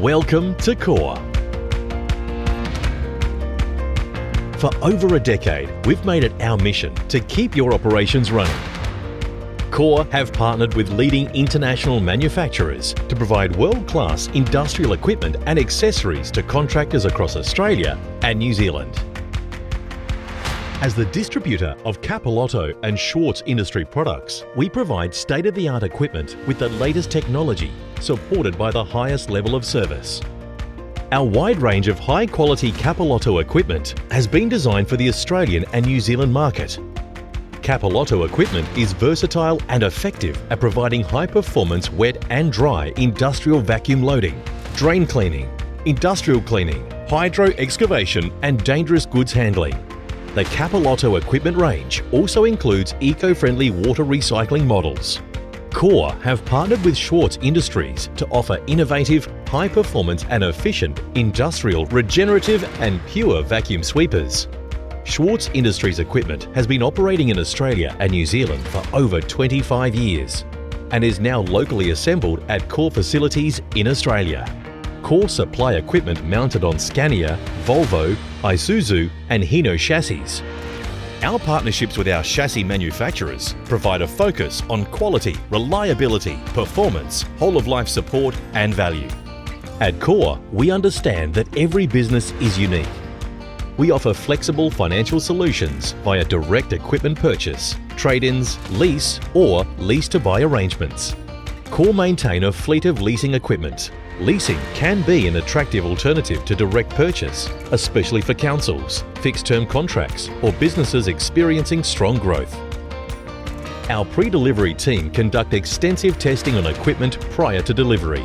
Welcome to KOR. For over a decade, we've made it our mission to keep your operations running. KOR have partnered with leading international manufacturers to provide world-class industrial equipment and accessories to contractors across Australia and New Zealand. As the distributor of Capilotto and Schwartz industry products, we provide state-of-the-art equipment with the latest technology, supported by the highest level of service. Our wide range of high-quality Capilotto equipment has been designed for the Australian and New Zealand market. Capilotto equipment is versatile and effective at providing high-performance wet and dry industrial vacuum loading, drain cleaning, industrial cleaning, hydro excavation and dangerous goods handling. The Capilotto equipment range also includes eco-friendly water recycling models. KOR have partnered with Schwartz Industries to offer innovative, high-performance and efficient industrial, regenerative and pure vacuum sweepers. Schwartz Industries equipment has been operating in Australia and New Zealand for over 25 years and is now locally assembled at KOR facilities in Australia. KOR supply equipment mounted on Scania, Volvo, Isuzu and Hino chassis. Our partnerships with our chassis manufacturers provide a focus on quality, reliability, performance, whole-of-life support and value. At KOR, we understand that every business is unique. We offer flexible financial solutions via direct equipment purchase, trade-ins, lease or lease-to-buy arrangements. KOR maintain a fleet of leasing equipment. Leasing can be an attractive alternative to direct purchase, especially for councils, fixed-term contracts or businesses experiencing strong growth. Our pre-delivery team conduct extensive testing on equipment prior to delivery.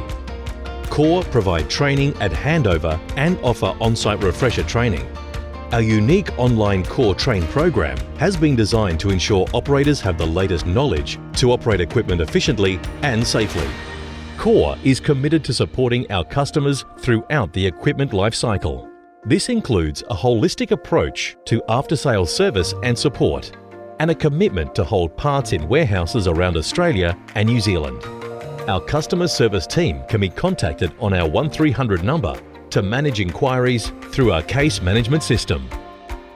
KOR provide training at handover and offer on-site refresher training. Our unique online KOR Train program has been designed to ensure operators have the latest knowledge to operate equipment efficiently and safely. KOR is committed to supporting our customers throughout the equipment life cycle. This includes a holistic approach to after-sales service and support, and a commitment to hold parts in warehouses around Australia and New Zealand. Our customer service team can be contacted on our 1300 number to manage inquiries through our case management system.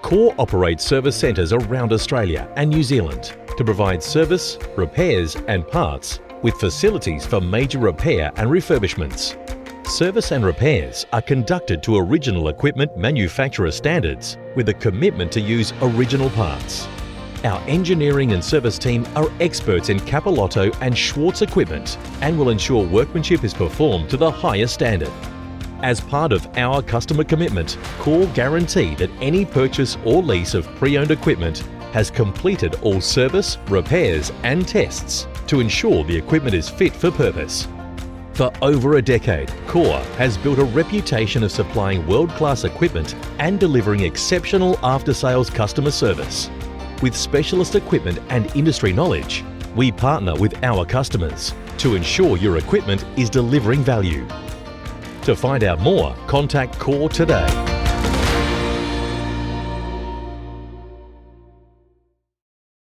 KOR operates service centres around Australia and New Zealand to provide service, repairs and parts with facilities for major repair and refurbishments. Service and repairs are conducted to original equipment manufacturer standards with a commitment to use original parts. Our engineering and service team are experts in Capilotto and Schwartz equipment and will ensure workmanship is performed to the highest standard. As part of our customer commitment, KOR guarantee that any purchase or lease of pre-owned equipment has completed all service, repairs and tests to ensure the equipment is fit for purpose. For over a decade, KOR has built a reputation of supplying world-class equipment and delivering exceptional after-sales customer service. With specialist equipment and industry knowledge, we partner with our customers to ensure your equipment is delivering value. To find out more, contact KOR today.